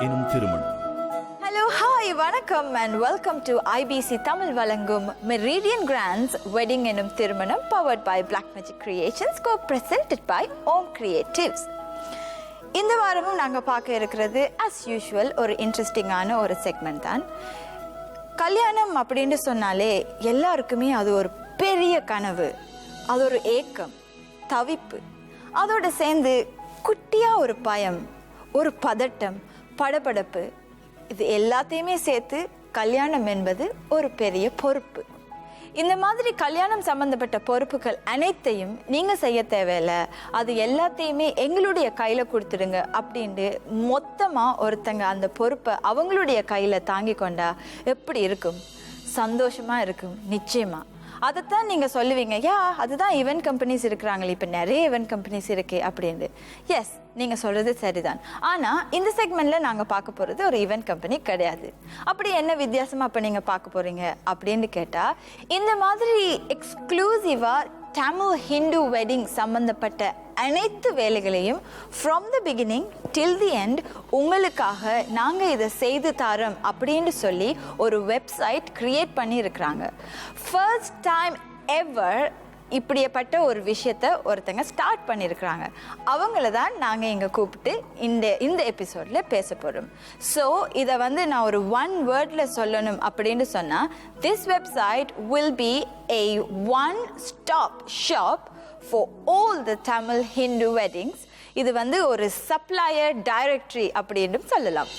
Ennum Thirumanam. Hello, hi, vanakkam and welcome to IBC Tamil Valangum Meridian Grants Wedding Ennum Thirumanam powered by Black Magic Creations co-presented by Om Creatives. இந்த வாரமும் நாங்கள் பார்க்க இருக்கிறது as usual ஒரு இன்ட்ரெஸ்டிங்கான ஒரு segment தான். கல்யாணம் அப்படின்னு சொன்னாலே எல்லாருக்குமே அது ஒரு பெரிய கனவு, அது ஒரு ஏக்கம், தவிப்பு, அதோட சேர்ந்து குட்டியாக ஒரு பயம், ஒரு பதட்டம், படபடப்பு, இது எல்லாத்தையுமே சேர்த்து கல்யாணம் என்பது ஒரு பெரிய பொறுப்பு. இந்த மாதிரி கல்யாணம் சம்பந்தப்பட்ட பொறுப்புகள் அனைத்தையும் நீங்கள் செய்ய தேவையில்லை, அது எல்லாத்தையுமே எங்களுடைய கையில் கொடுத்துடுங்க அப்படின்ட்டு மொத்தமாக ஒருத்தங்க அந்த பொறுப்பை அவங்களுடைய கையில் தாங்கி கொண்டா எப்படி இருக்கும்? சந்தோஷமாக இருக்கும் நிச்சயமாக. அதைத்தான் நீங்கள் சொல்லுவீங்க, அதுதான் ஈவெண்ட் கம்பெனிஸ் இருக்கிறாங்களே, இப்போ நிறைய ஈவெண்ட் கம்பெனிஸ் இருக்கே அப்படின்ட்டு. எஸ், நீங்கள் சொல்கிறது சரிதான். ஆனால் இந்த செக்மெண்ட்டில் நாங்கள் பார்க்க போகிறது ஒரு ஈவெண்ட் கம்பெனி கிடையாது. அப்படி என்ன வித்தியாசமாக இப்போ நீங்கள் பார்க்க போகிறீங்க அப்படின்னு கேட்டால், இந்த மாதிரி எக்ஸ்க்ளூசிவாக தமிழ் ஹிந்து வெட்டிங் சம்பந்தப்பட்ட அனைத்து வேலைகளையும் from the beginning till the end உங்களுக்காக நாங்கள் இதை செய்து தரோம் அப்படின்னு சொல்லி ஒரு வெப்சைட் கிரியேட் பண்ணியிருக்கிறாங்க. ஃபர்ஸ்ட் டைம் எவர் இப்படிப்பட்ட ஒரு விஷயத்தை ஒருத்தங்க ஸ்டார்ட் பண்ணியிருக்கிறாங்க. அவங்கள தான் நாங்கள் இங்கே கூப்பிட்டு இந்த எபிசோடில் பேச போகிறோம். ஸோ இதை நான் ஒரு ஒன் வேர்டில் சொல்லணும் அப்படின்னு சொன்னால், this website will be a one-stop shop for all the Tamil Hindu weddings. இது ஒரு supplier directory அப்படின்னு சொல்லலாம்.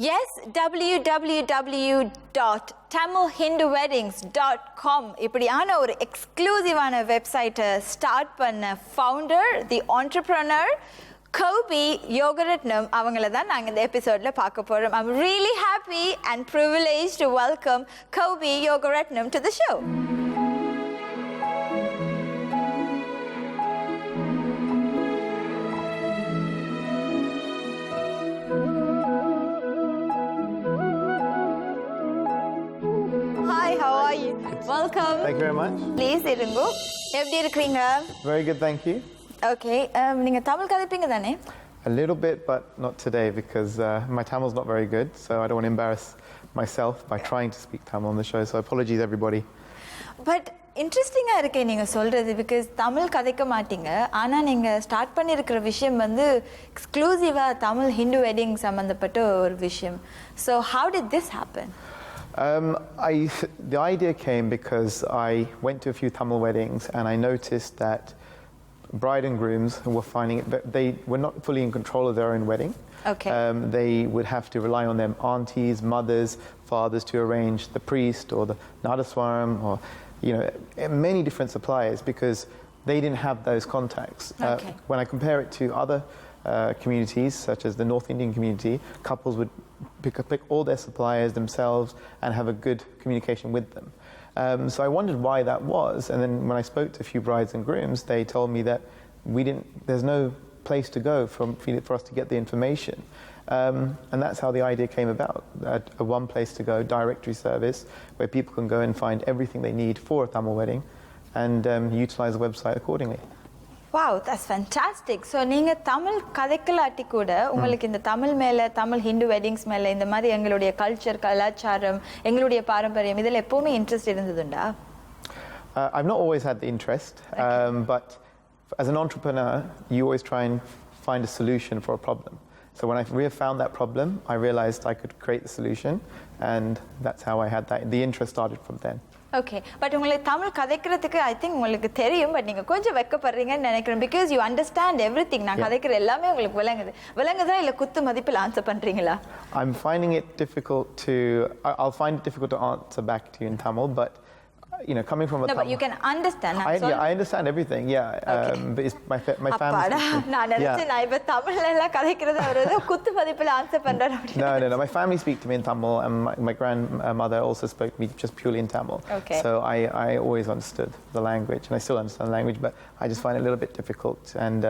Yes, www.tamilhinduweddings.com இப்படியான ஒரு எக்ஸ்க்ளூசிவான வெப்சைட்டை ஸ்டார்ட் பண்ண ஃபவுண்டர், தி ஆண்டர்ப்ரனர் Kobi Yogaratnam, அவங்கள தான் நாங்கள் இந்த எபிசோடில் பார்க்க போகிறோம். I'm really happy and privileged to welcome Kobi Yogaratnam to the show. How are you? Welcome. Thank you very much. Please irungo. எப்படி இருக்கீங்க? Very good, thank you. Okay. நீங்க தமிழ் கதைப்பீங்க தானே? A little bit, but not today because my Tamil's not very good, so I don't want to embarrass myself by trying to speak Tamil on the show. So apologies, everybody. But இன்ட்ரெஸ்டிங்காக இருக்கே நீங்கள் சொல்கிறது, because Tamil கதைக்க மாட்டீங்க, ஆனால் நீங்கள் start பண்ணியிருக்கிற விஷயம் எக்ஸ்க்ளூசிவாக தமிழ் ஹிந்து வெட்டிங் சம்மந்தப்பட்ட ஒரு விஷயம். So how did this happen? The idea came because I went to a few Tamil weddings and I noticed that bride and grooms were finding it that they were not fully in control of their own wedding. Okay. They would have to rely on their aunties, mothers, fathers to arrange the priest or the nadaswaram or many different suppliers because they didn't have those contacts. Okay. When I compare it to other communities such as the North Indian community, couples would pick all their suppliers themselves and have a good communication with them. So I wondered why that was, and then when I spoke to a few brides and grooms, they told me that there's no place to go for us to get the information. And that's how the idea came about, a one place to go directory service where people can go and find everything they need for a Tamil wedding and utilize the website accordingly. Wow, that's fantastic. So நீங்கள் தமிழ் கதைக்கலாட்டி கூட உங்களுக்கு இந்த தமிழ் மேலே, Tamil Hindu weddings மேலே, இந்த மாதிரி எங்களுடைய culture, கலாச்சாரம், எங்களுடைய பாரம்பரியம் இதில் எப்போவுமே interest இருந்ததுண்டா? I've not always had the interest, but as an entrepreneur, you always try and find a solution for a problem. So when I found that problem, I realized I could create the solution, and that's how I had that. The interest started from then. Okay but உங்களுக்கு Tamil கதைக்கிறதுக்கு I think உங்களுக்கு தெரியும் but நீங்கள் கொஞ்சம் வெக்கப்படுறீங்கன்னு நினைக்கிறேன் because you understand everything நான் கதைக்கிற எல்லாமே உங்களுக்கு விளங்குதா இல்லை குத்து மதிப்பில் ஆன்சர் பண்ணுறீங்களா? I'm finding it difficult to I'll find it difficult to answer back to you in Tamil, but you know, coming from a no, but you can understand. I understand everything. Yeah, okay. But it's my family. நான் நினைச்சேன் நான் இப்ப தமிழ்ல எல்லாம் கதைக்கிறது அவரது குத்து மதிப்பில் ஆன்சர் பண்றாரு அப்படி. No. My family speak to me in Tamil, and my grandmother also spoke to me just purely in Tamil. Okay. So I always understood the language, and I still understand the language, but I just find it a little bit difficult, and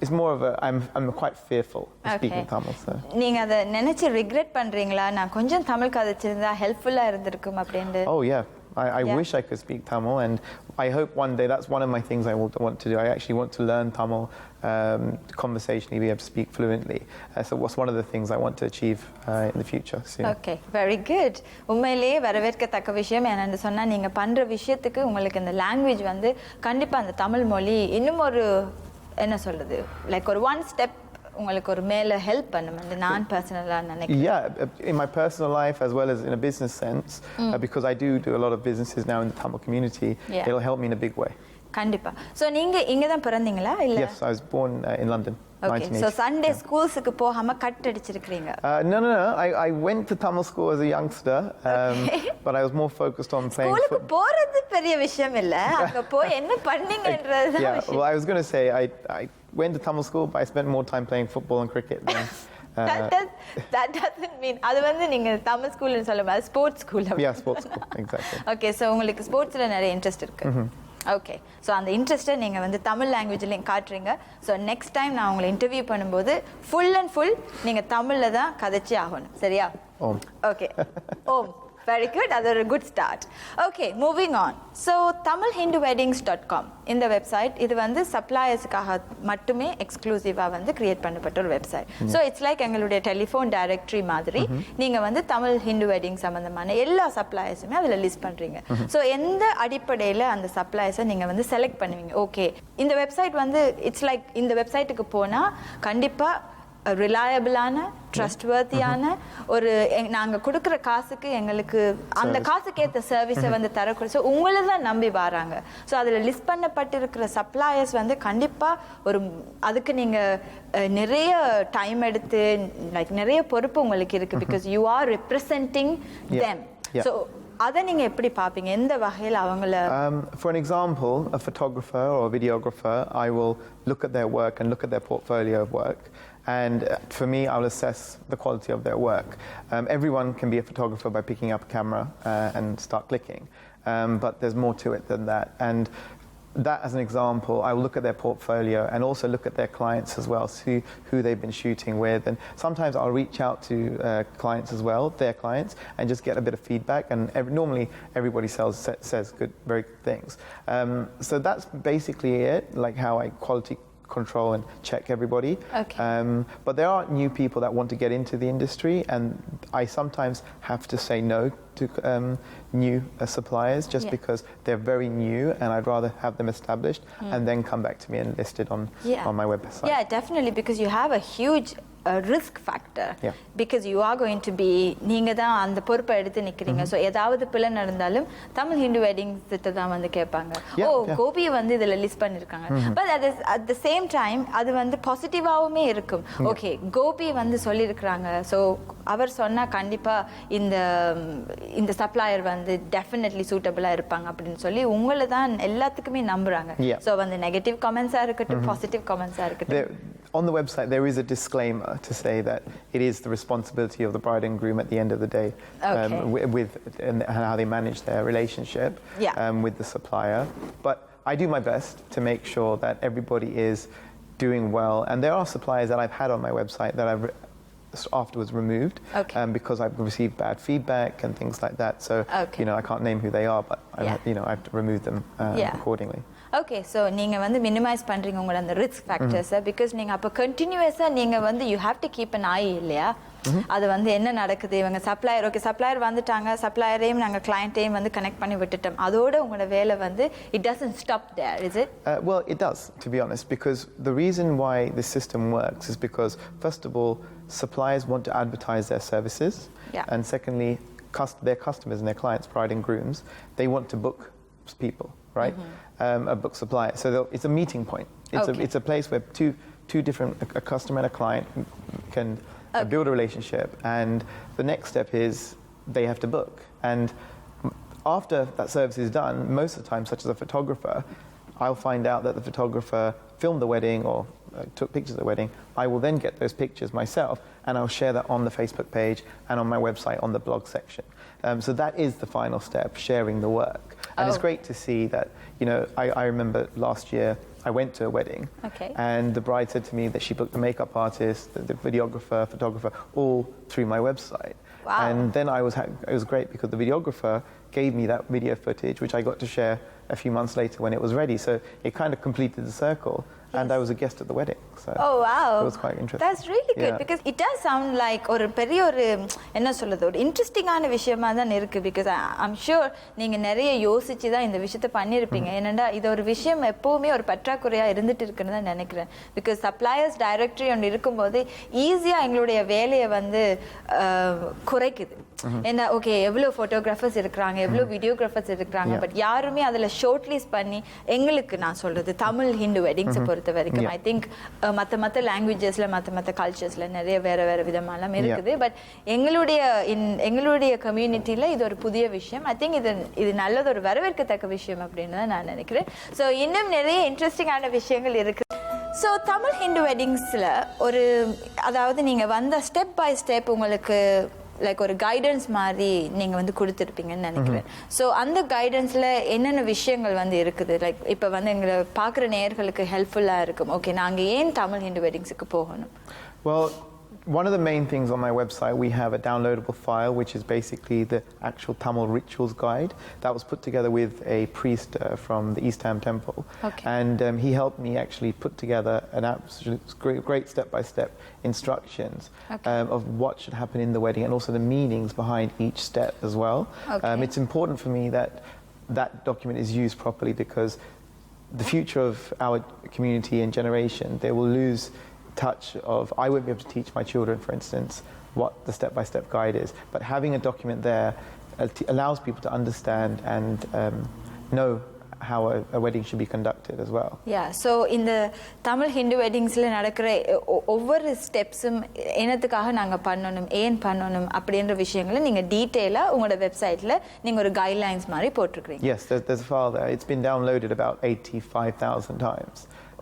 it's more of a I'm quite fearful of speaking Tamil. So நீங்க அத நினைச்சு regret பண்றீங்களா? நான் கொஞ்சம் தமிழ் கதைச்சிருந்தா ஹெல்ப்ஃபுல்லா இருந்திருக்கும் அப்படினு. Oh yeah. I wish I could speak Tamil, and I hope one day that's one of my things I want to do. I actually want to learn Tamil conversationally, be able to speak fluently. So what's one of the things I want to achieve in the future soon. Okay, very good. உண்மையிலேயே வரவேற்கத்தக்க விஷயம் என்னன்னு சொன்னா நீங்க பண்ற விஷயத்துக்கு உங்களுக்கு இந்த லாங்குவேஜ் வந்து கண்டிப்பா அந்த தமிழ் மொழி இன்னும் ஒரு என்ன சொல்றது லைக் ஒரு ஒன் ஸ்டெப் உங்களுக்கு ஒரு மேல ஹெல்ப் பண்ணும் நான் பர்சனலா நினைக்கிறேன். Yeah, in my personal life as well as in a business sense, because I do a lot of businesses now in the Tamil community, it'll help me in a big way. கண்டிப்பா. So நீங்க இங்க தான் பிறந்தீங்களா இல்ல? Yes, I was born in London. Okay, so Sunday schools-க்கு போகாம cut அடிச்சிருக்கீங்க. No. I went to Tamil school as a youngster, but I was more focused on playing football. ஸ்கூலுக்கு போறது பெரிய விஷயம் இல்ல. அங்க போய் என்ன பண்ணீங்கன்றது தான் விஷயம். Well, I was going to say I went to Tamil school, but I spent more time playing football and cricket than that doesn't mean அது வந்து நீங்க தமிழ் ஸ்கூல்னு சொல்லும்போது sports school. Yeah, sports school, exactly. Okay, so உங்களுக்கு ஸ்போர்ட்ஸ்ல நிறைய interest இருக்கு. Okay so அந்த இன்ட்ரெஸ்ட்டை நீங்கள் வந்து தமிழ் லாங்குவேஜ்லையும் காட்டுறீங்க. ஸோ நெக்ஸ்ட் டைம் நான் உங்களை இன்டர்வியூ பண்ணும்போது ஃபுல் அண்ட் ஃபுல் நீங்கள் தமிழில் தான் கதைச்சி ஆகணும் சரியா? ஓகே ஓம் வெரி குட், அது ஒரு good start. Okay moving on. So tamilhinduweddings.com இந்த வெப்சைட் இது வந்து சப்ளையர்ஸுக்காக மட்டுமே எக்ஸ்க்ளூசிவாக வந்து கிரியேட் பண்ணப்பட்ட ஒரு வெப்சைட். ஸோ இட்ஸ் லைக் எங்களுடைய டெலிஃபோன் டைரக்டரி மாதிரி நீங்கள் வந்து தமிழ் ஹிந்து வெட்டிங் சம்மந்தமான எல்லா சப்ளையர்ஸுமே அதில் லிஸ்ட் பண்ணுறீங்க. ஸோ எந்த அடிப்படையில் அந்த சப்ளையர்ஸை நீங்கள் வந்து செலக்ட் பண்ணுவீங்க? ஓகே இந்த வெப்சைட் வந்து இட்ஸ் லைக் இந்த வெப்சைட்டுக்கு போனால் கண்டிப்பாக ரிலையபிளான ட்ரஸ்ட்வர்த்தியான ஒரு நாங்கள் கொடுக்குற காசுக்கு எங்களுக்கு அந்த காசுக்கு ஏற்ற சர்வீஸை வந்து தரக்கூடிய ஸோ உங்களை தான் நம்பி வராங்க. ஸோ அதில் லிஸ்ட் பண்ணப்பட்டிருக்கிற சப்ளையர்ஸ் வந்து கண்டிப்பாக ஒரு அதுக்கு நீங்கள் நிறைய டைம் எடுத்து லைக் நிறைய பொறுப்பு உங்களுக்கு இருக்குது because you are representing them. So அதை நீங்கள் எப்படி பார்ப்பீங்க? எந்த வகையில் அவங்கள For an example, a photographer or a videographer, I will look at their work and look at their portfolio of work. And for me, I'll assess the quality of their work. Everyone can be a photographer by picking up a camera and start clicking. But there's more to it than that. And that as an example, I will look at their portfolio and also look at their clients as well, see who they've been shooting with. And sometimes I'll reach out to clients as well, their clients, and just get a bit of feedback. And normally everybody says very good things. So that's basically it, like how I quality control and check everybody. Okay. But there are new people that want to get into the industry, and I sometimes have to say no to new suppliers just because they're very new, and I'd rather have them established and then come back to me and list it on my website. Yeah, definitely, because you have a huge risk factor. Because you are going to be நீங்க தான் அந்த பொறுப்பை எடுத்து நிக்கிறீங்க. So ஏதாவது பிள்ளை நடந்தாலும் Tamil Hindu weddings தான் வந்து கேட்பாங்க. கோபி வந்து இதுல லிஸ்ட் பண்ணிருக்காங்க. But at the same time அது வந்து பாசிட்டிவாவுமே இருக்கும். ஓகே கோபி வந்து சொல்லியிருக்கிறாங்க, ஸோ அவர் சொன்னா கண்டிப்பா இந்த சப்ளையர் வந்து டெஃபினெட்லி சூட்டபிளா இருப்பாங்க அப்படின்னு சொல்லி உங்களை தான் எல்லாத்துக்குமே நம்புறாங்க. ஸோ வந்து நெகட்டிவ் கமெண்ட்ஸா இருக்கட்டும் பாசிட்டிவ் கமெண்ட்ஸா இருக்கட்டும். On the website, there is a disclaimer to say that it is the responsibility of the bride and groom at the end of the day with and how they manage their relationship with the supplier. But I do my best to make sure that everybody is doing well. And there are suppliers that I've had on my website that I've afterwards removed because I've received bad feedback and things like that. So you know, I can't name who they are, but I have to remove them accordingly. Okay so நீங்கள் வந்து minimise பண்ணுறீங்க உங்களோட அந்த risk ஃபேக்டர்ஸை because நீங்கள் அப்போ கண்டினியூஸாக நீங்கள் வந்து you have to keep an ஐ இல்லையா? அது வந்து என்ன நடக்குது இவங்க சப்ளையர் ஓகே சப்ளையர் வந்துட்டாங்க சப்ளையரையும் நாங்கள் கிளையண்ட்டையும் வந்து கனெக்ட் பண்ணி விட்டுட்டோம் அதோட உங்களோட வேலை வந்து it doesn't stop there, is it? Well, it does, to be honest, because the reason why this system works is because, first of all, suppliers want to advertise their services, and secondly, their customers and their clients, bride and grooms, they want to book people, right? A book supplier. So it's a meeting point. It's a place where two different, a customer and a client can build a relationship, and the next step is they have to book. And after that service is done, most of the time, such as a photographer, I'll find out that the photographer filmed the wedding or took pictures of the wedding. I will then get those pictures myself and I'll share that on the Facebook page and on my website on the blog section. So that is the final step, sharing the work. And it's great to see that, you know, I remember last year I went to a wedding and the bride said to me that she booked the makeup artist, the videographer, photographer, all through my website. Wow. And then it was great because the videographer gave me that video footage, which I got to share a few months later when it was ready. So it kind of completed the circle, and I was a guest at the wedding. So oh wow, it was quite interesting. That's really good because it does sound like ஒரு பெரிய ஒரு என்ன சொல்றது ஒரு இன்ட்ரெஸ்டிங்கான விஷயமா தான் இருக்கு because I'm sure நீங்க நிறைய யோசிச்சு தான் இந்த விஷயத்தை பண்ணியிருப்பீங்க என்னடா இது ஒரு விஷயம் எப்பவுமே ஒரு பற்றாக்குறையா இருந்துட்டு இருக்குன்னு தான் நினைக்கிறேன் because suppliers directory ஒன்று இருக்கும்போது ஈஸியா எங்களுடைய வேலையை வந்து குறைக்குது ஏன்னா ஓகே எவ்வளோ ஃபோட்டோகிராஃபர்ஸ் இருக்கிறாங்க எவ்வளோ வீடியோகிராஃபர்ஸ் இருக்கிறாங்க பட் யாருமே அதில் ஷார்ட் லிஸ்ட் பண்ணி எங்களுக்கு நான் சொல்றது தமிழ் ஹிந்து வெட்டிங்ஸை பொறுத்த வரைக்கும் ஐ திங்க் மற்ற லாங்குவேஜஸ்ல மற்ற கல்ச்சர்ஸ்ல நிறைய வேற விதமாலாம் இருக்குது பட் எங்களுடைய கம்யூனிட்டியில இது ஒரு புதிய விஷயம் ஐ திங்க் இது நல்லது ஒரு வரவேற்கத்தக்க விஷயம் அப்படின்னு தான் நான் நினைக்கிறேன் ஸோ இன்னும் நிறைய இன்ட்ரெஸ்டிங்கான விஷயங்கள் இருக்கு ஸோ தமிழ் ஹிந்து வெட்டிங்ஸில் ஒரு அதாவது நீங்கள் வந்த ஸ்டெப் பை ஸ்டெப் உங்களுக்கு லைக் ஒரு கைடன்ஸ் மாதிரி நீங்கள் வந்து கொடுத்துருப்பீங்கன்னு நினைக்கிறேன் ஸோ அந்த கைடன்ஸில் என்னென்ன விஷயங்கள் வந்து இருக்குது லைக் இப்போ வந்து எங்களை பார்க்குற நேயர்களுக்கு ஹெல்ப்ஃபுல்லாக இருக்கும் ஓகே நாங்கள் ஏன் தமிழ் ஹிந்து வெட்டிங்ஸுக்கு போகணும் Well, one of the main things on my website, we have a downloadable file, which is basically the actual Tamil rituals guide that was put together with a priest from the East Ham Temple. And he helped me actually put together an absolute great step-by-step instructions of what should happen in the wedding and also the meanings behind each step as well. It's important for me that that document is used properly because the future of our community and generation, they will lose touch of I won't be able to teach my children, for instance, what the step-by-step guide is, but having a document there allows people to understand and know how a wedding should be conducted as well. So இந்த தமிழ் ஹிந்து வெட்டிங்ஸ்ல நடக்கிற ஒவ்வொரு ஸ்டெப்ஸும் என்னத்துக்காக நாங்க பண்ணணும் ஏன் பண்ணணும் அப்படின்ற விஷயங்களை நீங்க டீடைலா உங்களோட வெப்சைட்ல நீங்க ஒரு கைட்லைன்ஸ் மாதிரி போட்டுருக்கீங்க. Yes, there's a file there. It's been downloaded about 85,000 times.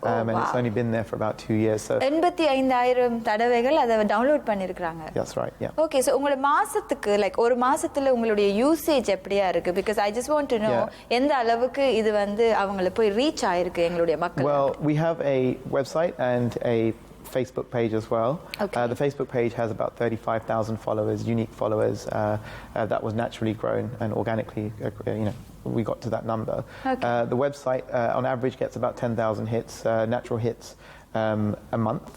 And it's only been there for about 2 years. So 85,000 தடவைகள் அதை டவுன்லோட் பண்ணிருக்காங்க. That's right, yeah. Okay, so உங்களோட மாசத்துக்கு லைக் ஒரு மாசத்துல உங்களுடைய யூசேஜ் எப்படியா இருக்கு because I just want to know எந்த அளவுக்கு இது வந்து அவங்கள போய் ரீச் ஆயிருக்கு எங்களுடைய மக்கள். Well, we have a website and a Facebook page as well. The Facebook page has about 35,000 followers, unique followers. That was naturally grown and organically, we got to that number. The website, on average, gets about 10,000 hits, natural hits, a month,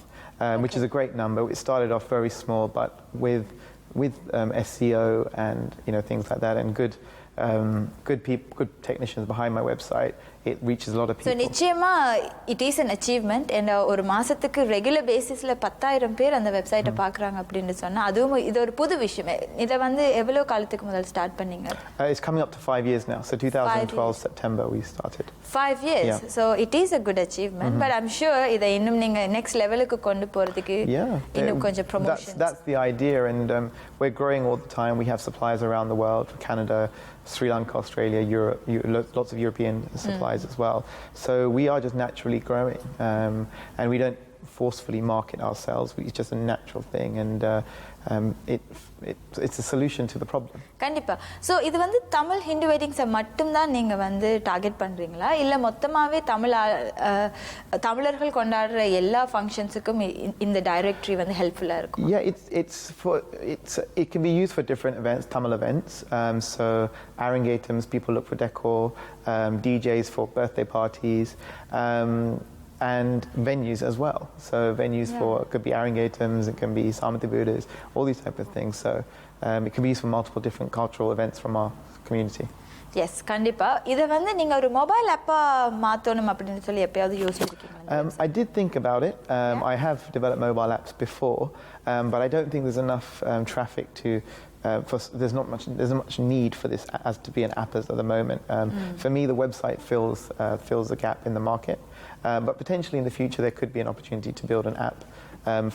which is a great number. It started off very small, but with SEO and things like that, and good technicians behind my website, it reaches a lot of people. So நிச்சயமா it is an achievement and ஒரு மாசத்துக்கு regular பேசிஸ்ல 10,000 பேர் அந்த வெப்சைட்டை பார்க்கறாங்க அப்படினு சொன்னா அதுவும் இது ஒரு புது விஷயம். இத வந்து எவ்வளவு காலத்துக்கு முதல்ல ஸ்டார்ட் பண்ணீங்க? It's coming up to 5 years now. So 2012 September we started. 5 years. So it is a good achievement, but I'm sure இத இன்னும் நீங்க next levelக்கு கொண்டு போறதுக்கு இன்னும் கொஞ்சம் promotions. That's the idea, and we're growing all the time. We have suppliers around the world, Canada, Sri Lanka, Australia, Europe, lots of European suppliers as well. So we are just naturally growing, and we don't forcefully market ourselves. It's just a natural thing, and it's a solution to the problem. கண்டிப்பா. So இது வந்து தமிழ் ஹிந்து வெட்டிங்ஸை மட்டும் தான் நீங்க வந்து target பண்றீங்களா இல்ல மொத்தமாவே தமிழர்கள் கொண்டாடுற எல்லா ஃபங்க்ஷன்ஸுக்கும் இந்த டைரக்டரி வந்து ஹெல்ப்ஃபுல்லா இருக்கும்? It can be used for different events, Tamil events. So Arangetams, people look for decor, DJs for birthday parties. and venues as well. So venues for, it could be Arangetams, it can be Samathibudas, all these type of things. So it can be used for multiple different cultural events from our community. Yes கண்டிப்பா இதை வந்து நீங்க ஒரு mobile ஆப்பா மாத்தணும் அப்படின்னு சொல்லி எப்பயாவது யோசிச்சிருக்கீங்களா? I did think about it. I have developed mobile apps before, but I don't think there's enough traffic to. There's not much need for this as to be an app as at the moment. For me, the website fills the gap in the market, but potentially in the future there could be an opportunity to build an app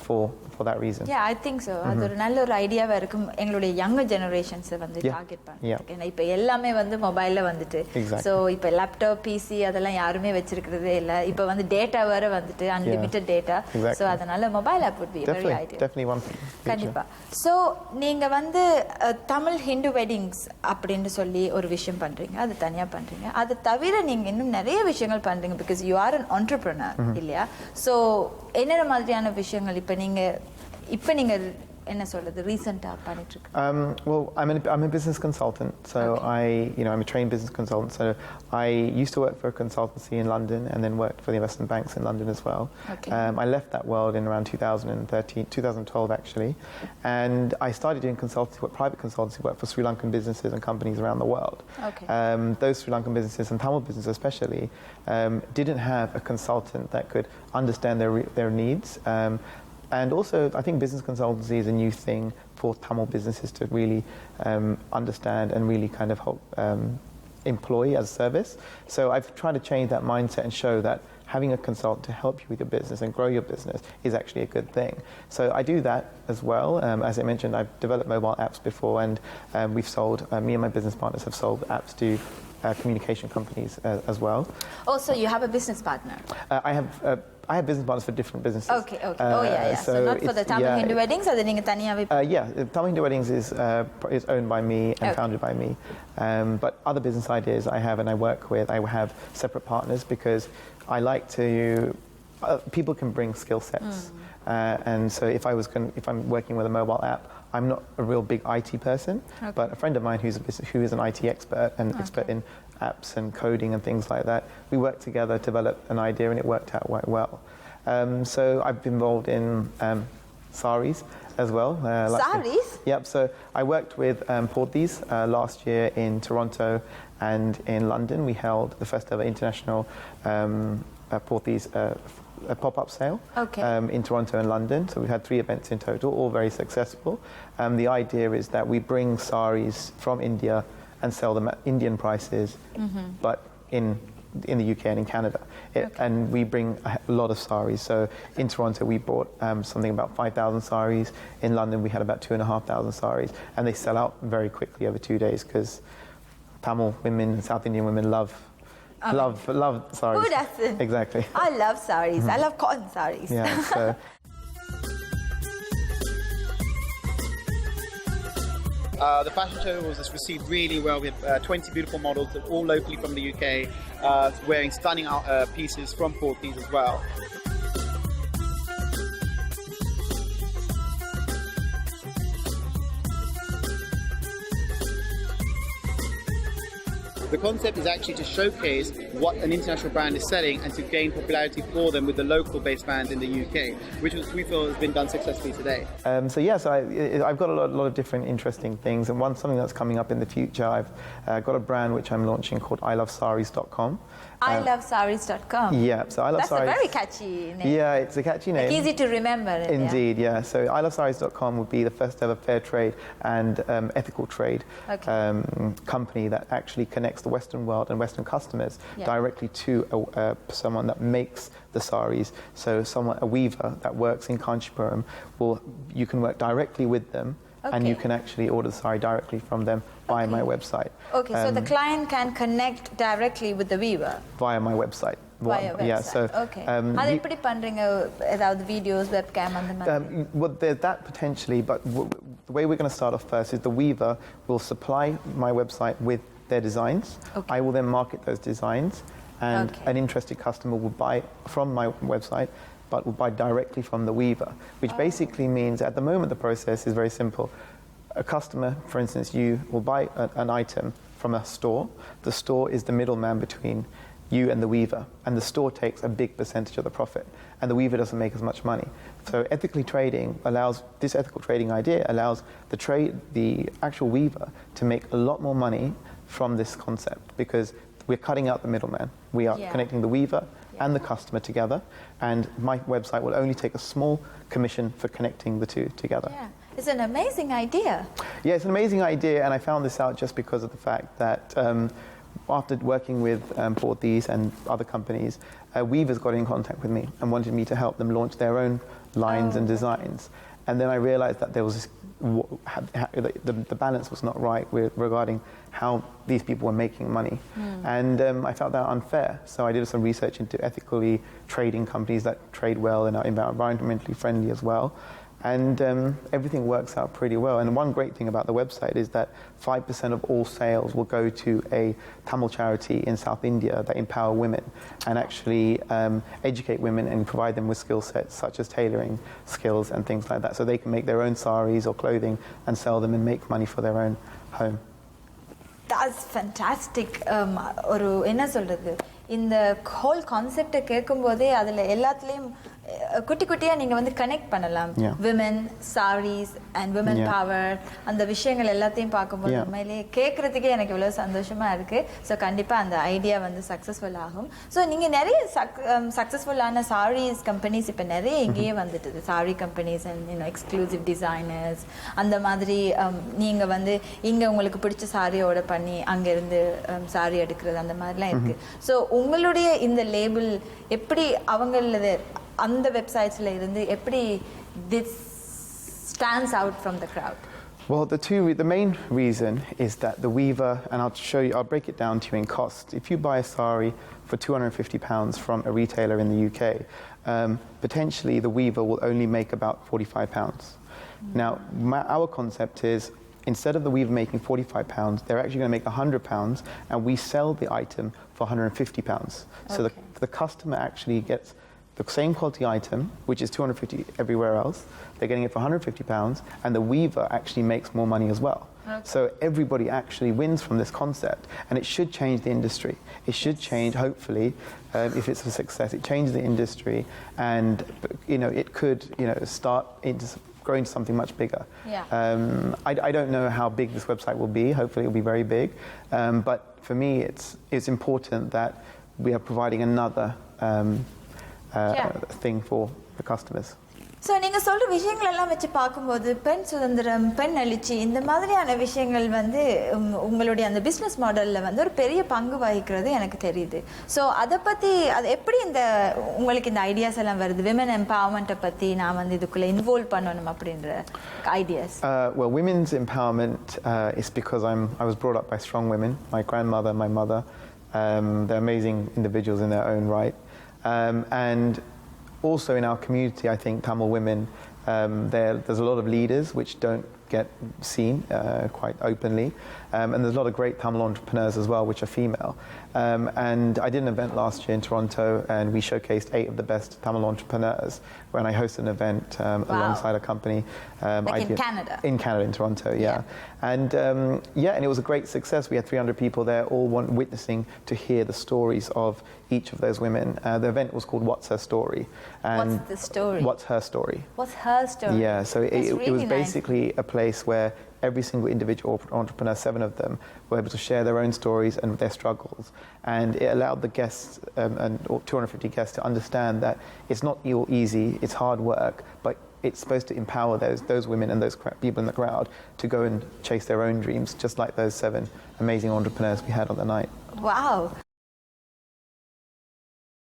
for that reason. Yeah, I think so. அது ஒரு நல்ல ஒரு ஐடியாவா இருக்கும். எங்களுடைய younger generations வந்து target பண்ணுவாங்க. ஏன்னா இப்போ எல்லாமே வந்து மொபைல்ல வந்துட்டு. சோ இப்போ லேப்டாப், பிசி அதெல்லாம் யாருமே வச்சிருக்கிறதே இல்ல. இப்போ வந்து டேட்டா வேற வந்துட்டு அன்லிமிட்டட் டேட்டா. சோ அதனால mobile app would be very ideal. Definitely one thing. கண்டிப்பா. சோ நீங்க வந்து தமிழ் ஹிந்து வெட்டிங்ஸ் அப்படின்னு சொல்லி ஒரு விஷயம் பண்றீங்க. அது தனியா பண்றீங்க. அது தவிர நீங்க இன்னும் நிறைய விஷயங்கள் பண்றீங்க because you are an entrepreneur இல்லையா? சோ என்னென்ன மாதிரியான விஷயங்கள் இப்போ நீங்க என்ன சொல்றது ரீசன்ட்டா பண்ணிட்டு இருக்கீங்க? Well, I'm a business consultant, so I'm a trained business consultant. So I used to work for a consultancy in London and then worked for the investment banks in London as well. I left that world in around 2012 actually, and I started doing private consultancy work for Sri Lankan businesses and companies around the world. Those Sri Lankan businesses and Tamil businesses especially didn't have a consultant that could understand their needs. And also, I think business consultancy is a new thing for Tamil businesses to really understand and really kind of help employ as a service. So I've tried to change that mindset and show that having a consultant to help you with your business and grow your business is actually a good thing. So I do that as well. As I mentioned, I've developed mobile apps before, and we've sold, me and my business partners have sold apps to communication companies as well. Oh, so you have a business partner? I have business partners for different businesses. Okay. So not for the Tamil Hindu weddings, or நீங்க தனியாவே? Tamil Hindu weddings is owned by me and founded by me. But other business ideas I have and I work with, I have separate partners because I like to. People can bring skill sets, and so if I'm working with a mobile app, I'm not a real big IT person, but a friend of mine who is an IT expert and expert in apps and coding and things like that, we worked together, developed an idea, and it worked out quite well. So I've been involved in saris as well. Saris? Yep. So I worked with Porties last year in Toronto and in London. We held the first ever international Porties a pop-up sale in Toronto and London. So we had 3 events in total, all very successful. The idea is that we bring saris from India and sell them at Indian prices, but in the UK and in Canada. And we bring a lot of saris. So in Toronto we bought something about 5,000 saris. In London we had about 2,500 saris, and they sell out very quickly over 2 days because Tamil women and South Indian women love saris. Who doesn't? Exactly. I love saris. I love cotton saris. Yeah. So. The fashion show was received really well. We had 20 beautiful models, all locally from the UK, wearing stunning pieces from Porties as well. The concept is actually to showcase what an international brand is selling and to gain popularity for them with the local-based brands in the UK, which we feel has been done successfully today. So I've got a lot of different interesting things, and something that's coming up in the future. I've got a brand which I'm launching called ilovesaris.com. ilovesaris.com. Yeah, so I Love That's Saris. a very catchy name. Yeah, it's a catchy name. Like easy to remember. Indeed, yeah. So ilovesaris.com would be the first ever fair trade and ethical trade company that actually connects the Western world and Western customers directly to someone that makes the saris. So a weaver that works in Kanchipuram, you can work directly with them. And you can actually order the sari directly from them via my website. Okay, so the client can connect directly with the weaver? Via my website. Via website. Yeah, so, அது எப்படி பண்றீங்க? ஏதாவது videos, webcam அந்த மாதிரி? Well, there's that potentially, but the way we're going to start off first is the weaver will supply my website with their designs. I will then market those designs, and an interested customer will buy from my website, but will buy directly from the weaver, which basically means at the moment the process is very simple. A customer, for instance, you will buy an item from a store. The store is the middleman between you and the weaver, and the store takes a big percentage of the profit, and the weaver doesn't make as much money. So ethical trading idea allows the actual weaver to make a lot more money from this concept, because we're cutting out the middleman. We are connecting the weaver and the customer together, and my website will only take a small commission for connecting the two together. Yeah, it's an amazing idea. Yeah, it's an amazing idea, and I found this out just because of the fact that after working with Porthes and other companies, weavers got in contact with me and wanted me to help them launch their own lines and designs. And then I realized that there was this, the balance was not right regarding how these people were making money. And I felt that unfair. So I did some research into ethically trading companies that trade well and are environmentally friendly as well. And everything works out pretty well. And one great thing about the website is that 5% of all sales will go to a Tamil charity in South India that empower women and actually educate women and provide them with skill sets such as tailoring skills and things like that, so they can make their own saris or clothing and sell them and make money for their own home. That's fantastic. ஒரு என்ன சொல்றது, இந்த whole கான்செப்டை கேட்கும்போதே அதில் எல்லாத்துலேயும் குட்டி குட்டியாக நீங்கள் வந்து கனெக்ட் பண்ணலாம். Women saris and women power, அந்த விஷயங்கள் எல்லாத்தையும் பார்க்கும்போது உண்மையிலேயே கேட்குறதுக்கே எனக்கு இவ்வளோ சந்தோஷமாக இருக்குது. ஸோ கண்டிப்பாக அந்த ஐடியா வந்து சக்ஸஸ்ஃபுல் ஆகும். ஸோ நீங்கள் நிறைய சக்ஸஸ்ஃபுல்லான சாரீஸ் கம்பெனிஸ் இப்போ நிறைய இங்கேயே வந்துட்டுது. Sari companies and exclusive designers அந்த மாதிரி நீங்கள் வந்து இங்கே உங்களுக்கு பிடிச்ச சாரியோட பண்ணி அங்கேருந்து சாரி எடுக்கிறது அந்த மாதிரிலாம் இருக்குது. ஸோ உங்களுடைய இந்த லேபிள் எப்படி அவங்களது அந்த வெப்சைட்ஸ்ல இருந்து எப்படி this stands out from the crowd? Well, the main reason is that the weaver, and I'll break it down to you in cost. If you buy a sari for £250 from a retailer in the UK, potentially the weaver will only make about £45. Now, our concept is, instead of the weaver making £45, they're actually going to make £100, and we sell the item for £150. So the customer actually gets the same quality item, which is £250 everywhere else. They're getting it for £150, and the weaver actually makes more money as well. So everybody actually wins from this concept, and it should change the industry. It should change, hopefully, if it's a success, it changes the industry, and it could start into grow into something much bigger. I don't know how big this website will be. Hopefully it will be very big. But for me, it's important that we are providing another thing for the customers. So நீங்கள் சொல்கிற விஷயங்கள் எல்லாம் வச்சு பார்க்கும்போது பெண் சுதந்திரம், பெண் எழுச்சி, இந்த மாதிரியான விஷயங்கள் வந்து உங்களுடைய அந்த பிஸ்னஸ் மாடலில் வந்து ஒரு பெரிய பங்கு வகிக்கிறது எனக்கு தெரியுது. ஸோ அதை பற்றி அது எப்படி உங்களுக்கு இந்த ஐடியாஸ் எல்லாம் வருது? விமன் எம்பவர்மெண்ட்டை பற்றி நான் வந்து இதுக்குள்ளே இன்வால்வ் பண்ணணும் அப்படின்ற ideas. Well, women's empowerment is because I was brought up by strong women. My grandmother, my mother, they're amazing individuals in their own right. And also in our community, I think Tamil women, there's a lot of leaders which don't get seen quite openly, and there's a lot of great Tamil entrepreneurs as well which are female. And I did an event last year in Toronto, and we showcased 8 of the best Tamil entrepreneurs when I hosted an event alongside a company. In Canada? In Canada, in Toronto, And and it was a great success. We had 300 people there, all witnessing to hear the stories of each of those women. The event was called What's Her Story? And what's the story? What's her story? What's her story? Yeah, so it was really basically a place where every single individual entrepreneur, 7 of them, were able to share their own stories and their struggles. And it allowed the guests, and 250 guests, to understand that it's not all easy, it's hard work, but it's supposed to empower those women and those people in the crowd to go and chase their own dreams, just like those 7 amazing entrepreneurs we had on the night. Wow.